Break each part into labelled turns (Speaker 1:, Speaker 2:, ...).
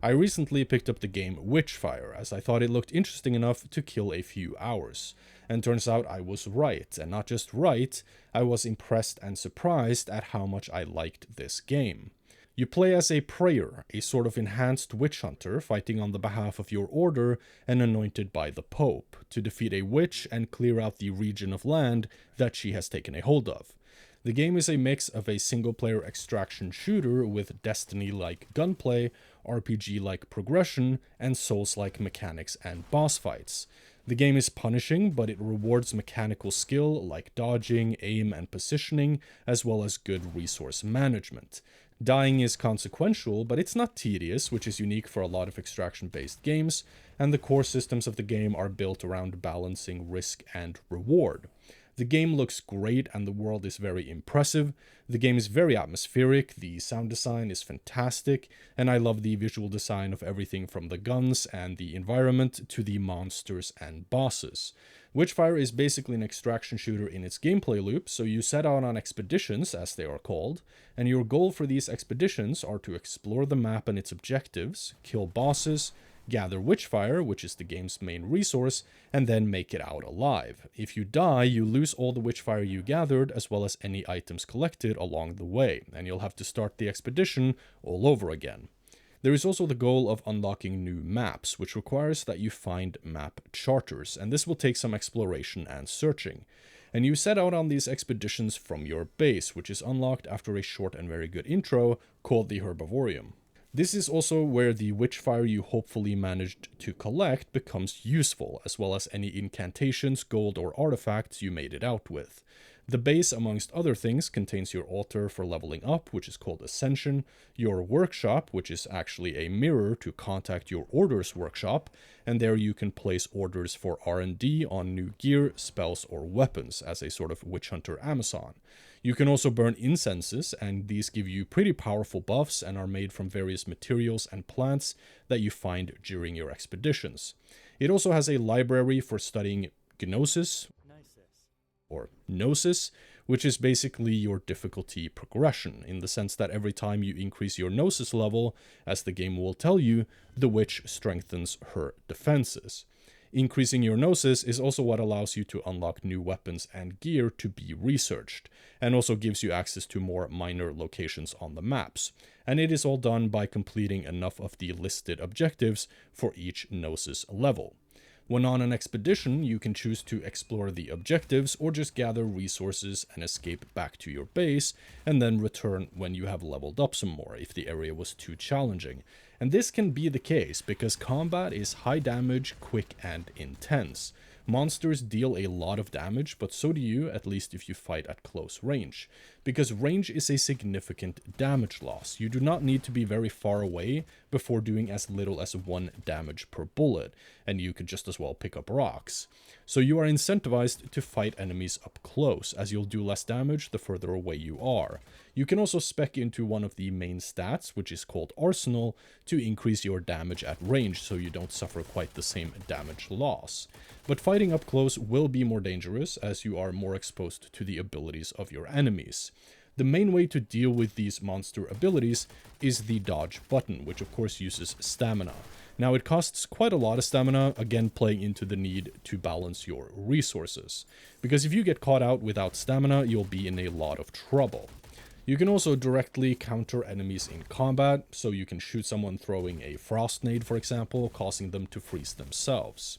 Speaker 1: I recently picked up the game Witchfire, as I thought it looked interesting enough to kill a few hours. And turns out I was right, and not just right, I was impressed and surprised at how much I liked this game. You play as a prayer, a sort of enhanced witch hunter fighting on the behalf of your order and anointed by the Pope, to defeat a witch and clear out the region of land that she has taken a hold of. The game is a mix of a single-player extraction shooter with Destiny-like gunplay, RPG-like progression, and Souls-like mechanics and boss fights. The game is punishing, but it rewards mechanical skill like dodging, aim, and positioning, as well as good resource management. Dying is consequential, but it's not tedious, which is unique for a lot of extraction-based games, and the core systems of the game are built around balancing risk and reward. The game looks great and the world is very impressive. The game is very atmospheric, the sound design is fantastic, and I love the visual design of everything from the guns and the environment to the monsters and bosses. Witchfire is basically an extraction shooter in its gameplay loop, so you set out on expeditions, as they are called, and your goal for these expeditions are to explore the map and its objectives, kill bosses, gather Witchfire, which is the game's main resource, and then make it out alive. If you die, you lose all the Witchfire you gathered, as well as any items collected along the way, and you'll have to start the expedition all over again. There is also the goal of unlocking new maps, which requires that you find map charters, and this will take some exploration and searching. And you set out on these expeditions from your base, which is unlocked after a short and very good intro called the Herbivorium. This is also where the Witchfire you hopefully managed to collect becomes useful, as well as any incantations, gold, or artifacts you made it out with. The base, amongst other things, contains your altar for leveling up, which is called Ascension, your workshop, which is actually a mirror to contact your order's workshop, and there you can place orders for R&D on new gear, spells, or weapons as a sort of witch hunter Amazon. You can also burn incenses, and these give you pretty powerful buffs and are made from various materials and plants that you find during your expeditions. It also has a library for studying gnosis, or nosis, which is basically your difficulty progression, in the sense that every time you increase your gnosis level, as the game will tell you, the witch strengthens her defenses. Increasing your gnosis is also what allows you to unlock new weapons and gear to be researched, and also gives you access to more minor locations on the maps. And it is all done by completing enough of the listed objectives for each gnosis level. When on an expedition, you can choose to explore the objectives or just gather resources and escape back to your base, and then return when you have leveled up some more if the area was too challenging. And this can be the case because combat is high damage, quick, and intense. Monsters deal a lot of damage, but so do you, at least if you fight at close range. Because range is a significant damage loss. You do not need to be very far away before doing as little as 1 damage per bullet, and you could just as well pick up rocks. So you are incentivized to fight enemies up close, as you'll do less damage the further away you are. You can also spec into one of the main stats, which is called Arsenal, to increase your damage at range so you don't suffer quite the same damage loss. But fighting up close will be more dangerous, as you are more exposed to the abilities of your enemies. The main way to deal with these monster abilities is the dodge button, which of course uses stamina. Now it costs quite a lot of stamina, again playing into the need to balance your resources. Because if you get caught out without stamina, you'll be in a lot of trouble. You can also directly counter enemies in combat, so you can shoot someone throwing a frost nade, for example, causing them to freeze themselves.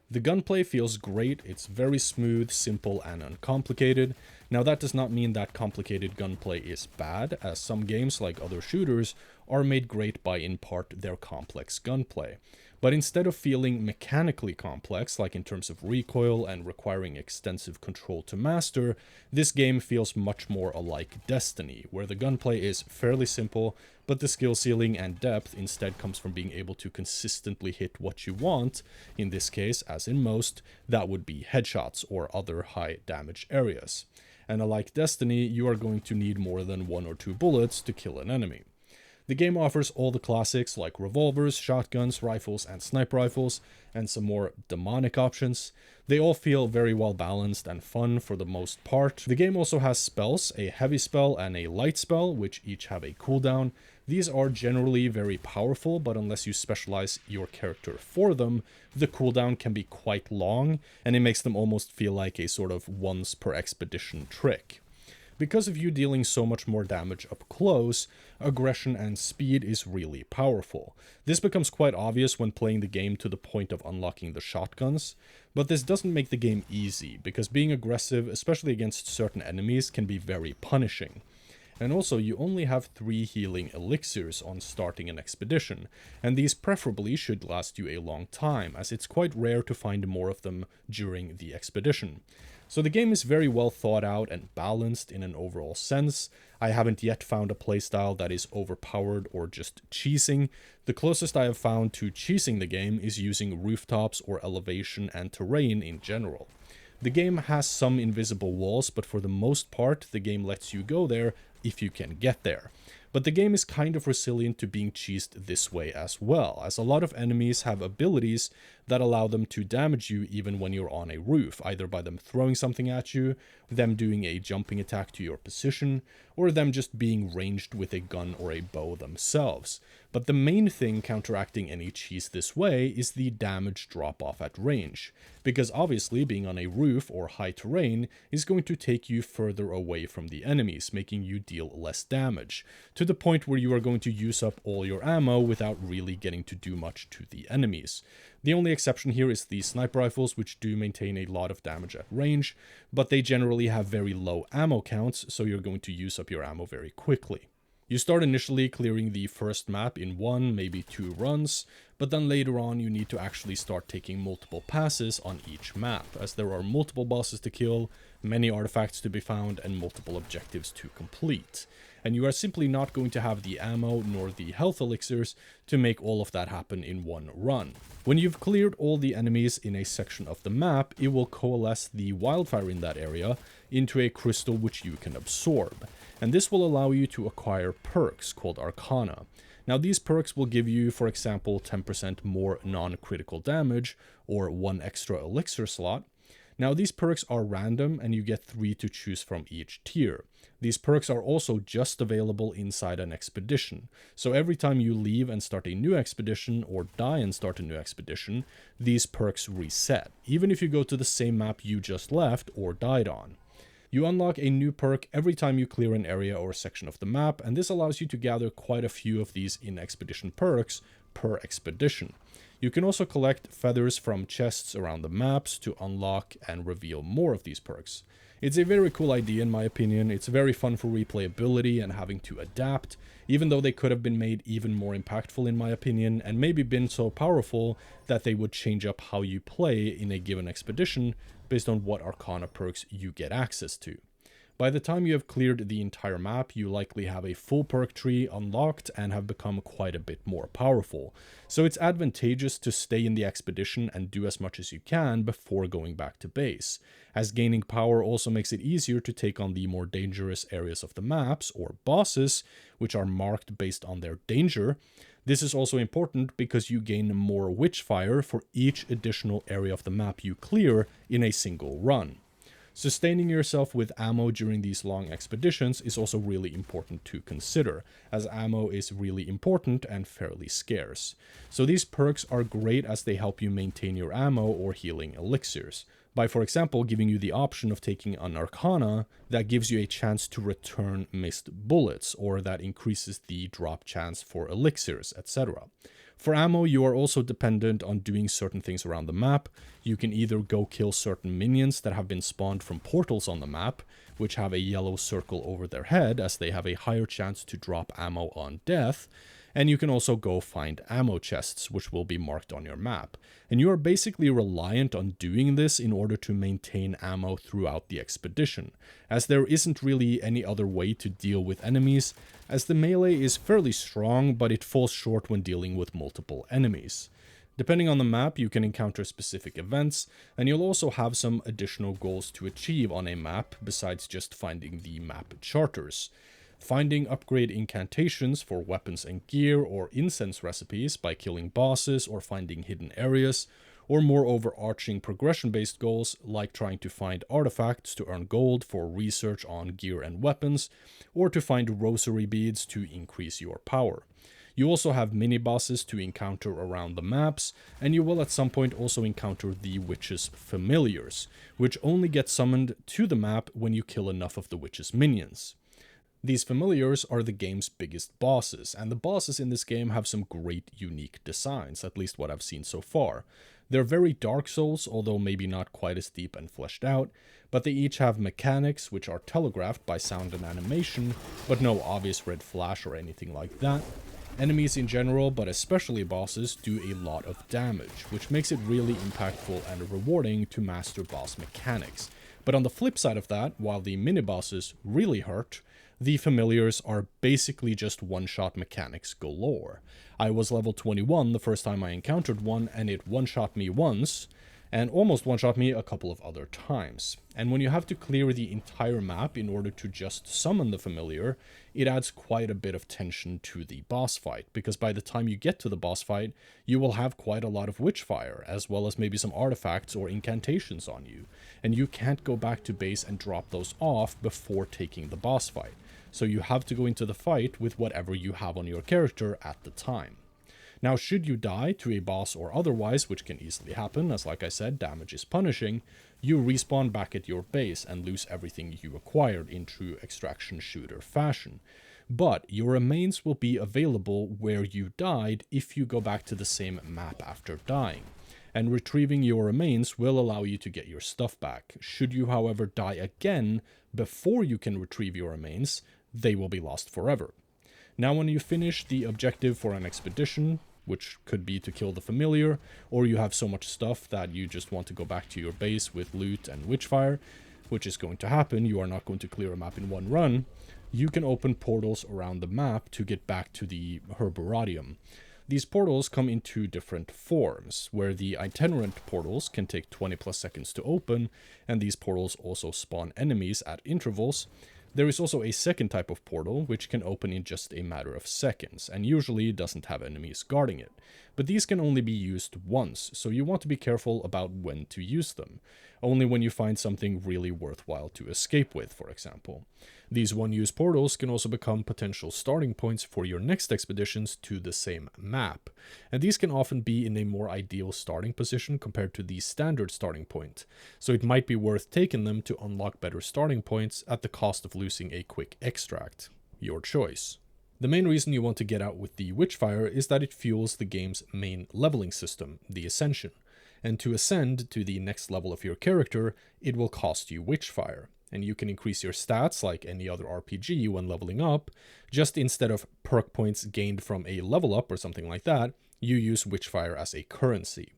Speaker 1: The gunplay feels great, it's very smooth, simple, and uncomplicated. Now that does not mean that complicated gunplay is bad, as some games, like other shooters, are made great by in part their complex gunplay. But instead of feeling mechanically complex, like in terms of recoil and requiring extensive control to master, this game feels much more alike Destiny, where the gunplay is fairly simple, but the skill ceiling and depth instead comes from being able to consistently hit what you want. In this case, as in most, that would be headshots or other high damage areas. And unlike Destiny, you are going to need more than 1 or 2 bullets to kill an enemy. The game offers all the classics like revolvers, shotguns, rifles, and sniper rifles, and some more demonic options. They all feel very well balanced and fun for the most part. The game also has spells, a heavy spell and a light spell, which each have a cooldown. These are generally very powerful, but unless you specialize your character for them, the cooldown can be quite long, and it makes them almost feel like a sort of once per expedition trick. Because of you dealing so much more damage up close, aggression and speed is really powerful. This becomes quite obvious when playing the game to the point of unlocking the shotguns, but this doesn't make the game easy, because being aggressive, especially against certain enemies, can be very punishing. And also, you only have 3 healing elixirs on starting an expedition, and these preferably should last you a long time, as it's quite rare to find more of them during the expedition. So the game is very well thought out and balanced in an overall sense. I haven't yet found a playstyle that is overpowered or just cheesing. The closest I have found to cheesing the game is using rooftops or elevation and terrain in general. The game has some invisible walls, but for the most part, the game lets you go there if you can get there. But the game is kind of resilient to being cheesed this way as well, as a lot of enemies have abilities that allow them to damage you even when you're on a roof, either by them throwing something at you, them doing a jumping attack to your position, or them just being ranged with a gun or a bow themselves. But the main thing counteracting any cheese this way is the damage drop-off at range, because obviously being on a roof or high terrain is going to take you further away from the enemies, making you deal less damage, to the point where you are going to use up all your ammo without really getting to do much to the enemies. The only exception here is the sniper rifles, which do maintain a lot of damage at range, but they generally have very low ammo counts, so you're going to use up your ammo very quickly. You start initially clearing the first map in 1, maybe 2 runs, but then later on you need to actually start taking multiple passes on each map, as there are multiple bosses to kill, many artifacts to be found, and multiple objectives to complete. And you are simply not going to have the ammo nor the health elixirs to make all of that happen in one run. When you've cleared all the enemies in a section of the map, it will coalesce the wildfire in that area into a crystal which you can absorb. And this will allow you to acquire perks called Arcana. Now these perks will give you, for example, 10% more non-critical damage or 1 extra elixir slot. Now these perks are random and you get 3 to choose from each tier. These perks are also just available inside an expedition, so every time you leave and start a new expedition or die and start a new expedition, these perks reset, even if you go to the same map you just left or died on. You unlock a new perk every time you clear an area or section of the map, and this allows you to gather quite a few of these in-expedition perks per expedition. You can also collect feathers from chests around the maps to unlock and reveal more of these perks. It's a very cool idea in my opinion. It's very fun for replayability and having to adapt, even though they could have been made even more impactful in my opinion, and maybe been so powerful that they would change up how you play in a given expedition based on what Arcana perks you get access to. By the time you have cleared the entire map, you likely have a full perk tree unlocked and have become quite a bit more powerful. So it's advantageous to stay in the expedition and do as much as you can before going back to base, as gaining power also makes it easier to take on the more dangerous areas of the maps, or bosses, which are marked based on their danger. This is also important because you gain more Witchfire for each additional area of the map you clear in a single run. Sustaining yourself with ammo during these long expeditions is also really important to consider, as ammo is really important and fairly scarce. So these perks are great as they help you maintain your ammo or healing elixirs, by for example giving you the option of taking an Arcana that gives you a chance to return missed bullets, or that increases the drop chance for elixirs, etc. For ammo, you are also dependent on doing certain things around the map. You can either go kill certain minions that have been spawned from portals on the map, which have a yellow circle over their head as they have a higher chance to drop ammo on death, and you can also go find ammo chests, which will be marked on your map. And you are basically reliant on doing this in order to maintain ammo throughout the expedition, as there isn't really any other way to deal with enemies, as the melee is fairly strong, but it falls short when dealing with multiple enemies. Depending on the map, you can encounter specific events, and you'll also have some additional goals to achieve on a map besides just finding the map charters. finding upgrade incantations for weapons and gear or incense recipes by killing bosses or finding hidden areas, or more overarching progression-based goals like trying to find artifacts to earn gold for research on gear and weapons, or to find rosary beads to increase your power. You also have mini-bosses to encounter around the maps, and you will at some point also encounter the Witch's Familiars, which only get summoned to the map when you kill enough of the Witch's minions. These familiars are the game's biggest bosses, and the bosses in this game have some great unique designs, at least what I've seen so far. They're very Dark Souls, although maybe not quite as deep and fleshed out, but they each have mechanics which are telegraphed by sound and animation, but no obvious red flash or anything like that. Enemies in general, but especially bosses, do a lot of damage, which makes it really impactful and rewarding to master boss mechanics. But on the flip side of that, while the mini-bosses really hurt, the familiars are basically just one-shot mechanics galore. I was level 21 the first time I encountered one, and it one-shot me once, and almost one-shot me a couple of other times. And when you have to clear the entire map in order to just summon the familiar, it adds quite a bit of tension to the boss fight, because by the time you get to the boss fight, you will have quite a lot of Witchfire, as well as maybe some artifacts or incantations on you, and you can't go back to base and drop those off before taking the boss fight. So you have to go into the fight with whatever you have on your character at the time. Now, should you die to a boss or otherwise, which can easily happen, as like I said, damage is punishing, you respawn back at your base and lose everything you acquired in true extraction shooter fashion. But your remains will be available where you died if you go back to the same map after dying. And retrieving your remains will allow you to get your stuff back. Should you, however, die again before you can retrieve your remains, they will be lost forever. Now, when you finish the objective for an expedition, which could be to kill the familiar, or you have so much stuff that you just want to go back to your base with loot and Witchfire, which is going to happen, you are not going to clear a map in one run, you can open portals around the map to get back to the Herborarium. These portals come in two different forms, where the itinerant portals can take 20 plus seconds to open, and these portals also spawn enemies at intervals. There is also a second type of portal, which can open in just a matter of seconds, and usually doesn't have enemies guarding it. But these can only be used once, so you want to be careful about when to use them. Only when you find something really worthwhile to escape with, for example. These one-use portals can also become potential starting points for your next expeditions to the same map, and these can often be in a more ideal starting position compared to the standard starting point, so it might be worth taking them to unlock better starting points at the cost of losing a quick extract. Your choice. The main reason you want to get out with the Witchfire is that it fuels the game's main leveling system, the Ascension, and to ascend to the next level of your character, it will cost you Witchfire. And you can increase your stats like any other RPG when leveling up, just instead of perk points gained from a level up or something like that, you use Witchfire as a currency.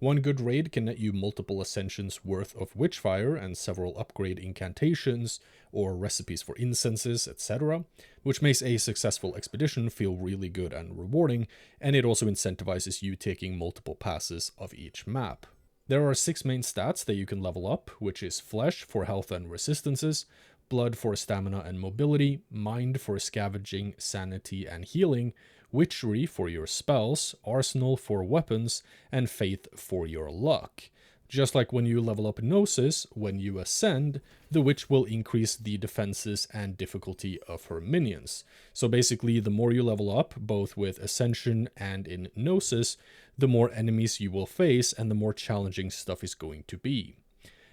Speaker 1: One good raid can net you multiple ascensions worth of Witchfire and several upgrade incantations or recipes for incenses, etc., which makes a successful expedition feel really good and rewarding, and it also incentivizes you taking multiple passes of each map. There are 6 main stats that you can level up, which is Flesh for health and resistances, Blood for stamina and mobility, Mind for scavenging, sanity and healing, Witchery for your spells, Arsenal for weapons, and Faith for your luck. Just like when you level up Gnosis, when you ascend, the witch will increase the defenses and difficulty of her minions. So basically, the more you level up, both with Ascension and in Gnosis, the more enemies you will face and the more challenging stuff is going to be.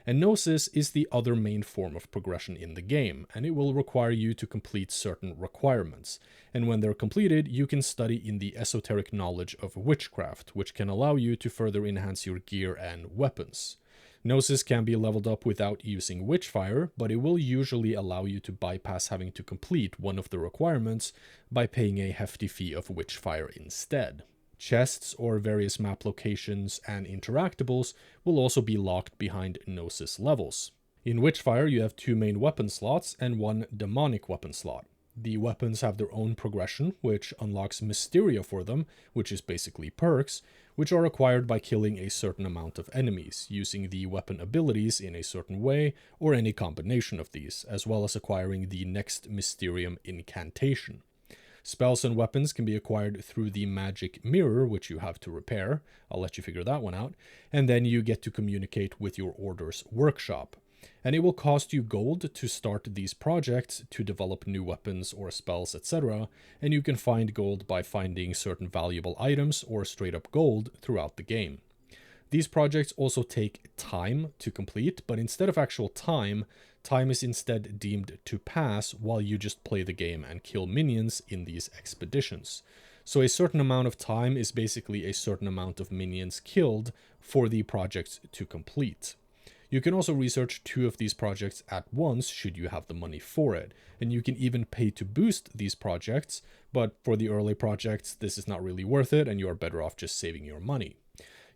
Speaker 1: And Gnosis is the other main form of progression in the game, and it will require you to complete certain requirements. And when they're completed, you can study in the esoteric knowledge of witchcraft, which can allow you to further enhance your gear and weapons. Gnosis can be leveled up without using Witchfire, but it will usually allow you to bypass having to complete one of the requirements by paying a hefty fee of Witchfire instead. Chests or various map locations and interactables will also be locked behind Gnosis levels. In Witchfire, you have 2 main weapon slots and 1 demonic weapon slot. The weapons have their own progression, which unlocks Mysteria for them, which is basically perks, which are acquired by killing a certain amount of enemies, using the weapon abilities in a certain way, or any combination of these, as well as acquiring the next Mysterium incantation. Spells and weapons can be acquired through the magic mirror, which you have to repair. I'll let you figure that one out. And then you get to communicate with your Order's workshop. And it will cost you gold to start these projects, to develop new weapons or spells, etc. And you can find gold by finding certain valuable items or straight up gold throughout the game. These projects also take time to complete, but instead of actual time, time is instead deemed to pass while you just play the game and kill minions in these expeditions. So a certain amount of time is basically a certain amount of minions killed for the projects to complete. You can also research 2 of these projects at once should you have the money for it, and you can even pay to boost these projects, but for the early projects this is not really worth it and you are better off just saving your money.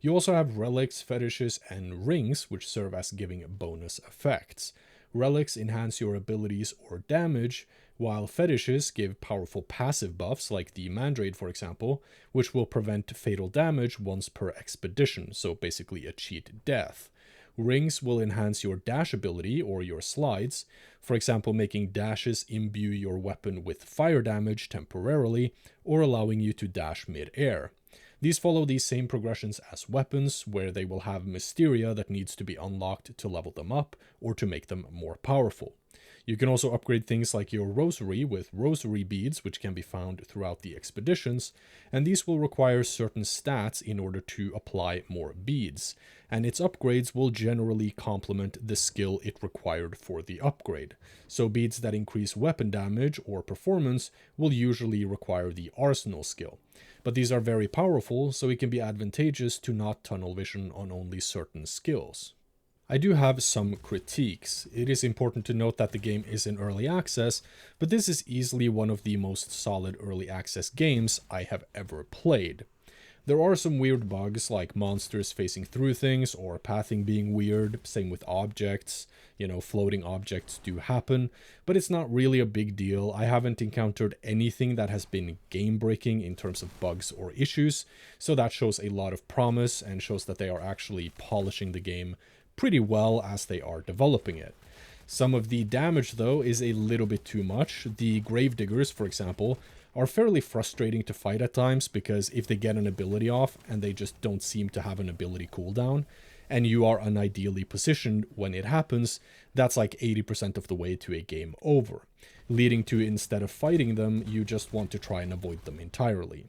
Speaker 1: You also have relics, fetishes, and rings, which serve as giving bonus effects. Relics enhance your abilities or damage, while fetishes give powerful passive buffs, like the Mandrade for example, which will prevent fatal damage once per expedition, so basically a cheat death. Rings will enhance your dash ability or your slides, for example making dashes imbue your weapon with fire damage temporarily, or allowing you to dash mid-air. These follow these same progressions as weapons, where they will have Mysteria that needs to be unlocked to level them up or to make them more powerful. You can also upgrade things like your rosary with rosary beads, which can be found throughout the expeditions, and these will require certain stats in order to apply more beads, and its upgrades will generally complement the skill it required for the upgrade. So beads that increase weapon damage or performance will usually require the arsenal skill. But these are very powerful, so it can be advantageous to not tunnel vision on only certain skills. I do have some critiques. It is important to note that the game is in early access, but this is easily one of the most solid early access games I have ever played. There are some weird bugs like monsters facing through things or pathing being weird, same with objects, floating objects do happen, but it's not really a big deal. I haven't encountered anything that has been game breaking in terms of bugs or issues, so that shows a lot of promise and shows that they are actually polishing the game pretty well as they are developing it. Some of the damage though is a little bit too much. The gravediggers, for example, are fairly frustrating to fight at times because if they get an ability off and they just don't seem to have an ability cooldown, and you are unideally positioned when it happens, that's like 80% of the way to a game over, leading to instead of fighting them, you just want to try and avoid them entirely.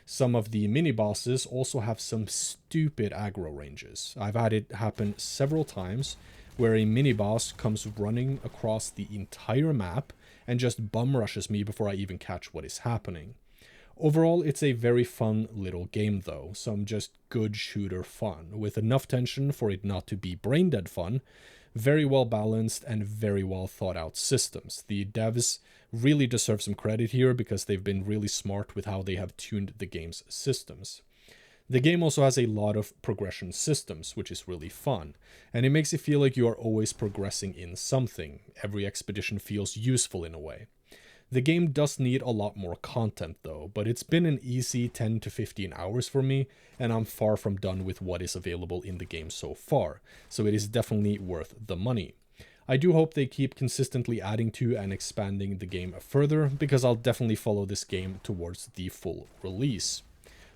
Speaker 1: Some of the mini-bosses also have some stupid aggro ranges. I've had it happen several times where a mini-boss comes running across the entire map and just bum rushes me before I even catch what is happening. Overall, it's a very fun little game though, some just good shooter fun, with enough tension for it not to be brain-dead fun, very well balanced and very well thought out systems. The devs really deserve some credit here because they've been really smart with how they have tuned the game's systems. The game also has a lot of progression systems, which is really fun, and it makes it feel like you are always progressing in something. Every expedition feels useful in a way. The game does need a lot more content though, but it's been an easy 10 to 15 hours for me, and I'm far from done with what is available in the game so far, so it is definitely worth the money. I do hope they keep consistently adding to and expanding the game further, because I'll definitely follow this game towards the full release.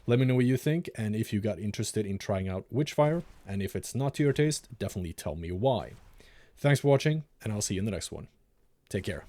Speaker 1: Let me know what you think, and if you got interested in trying out Witchfire, and if it's not to your taste, definitely tell me why. Thanks for watching, and I'll see you in the next one. Take care.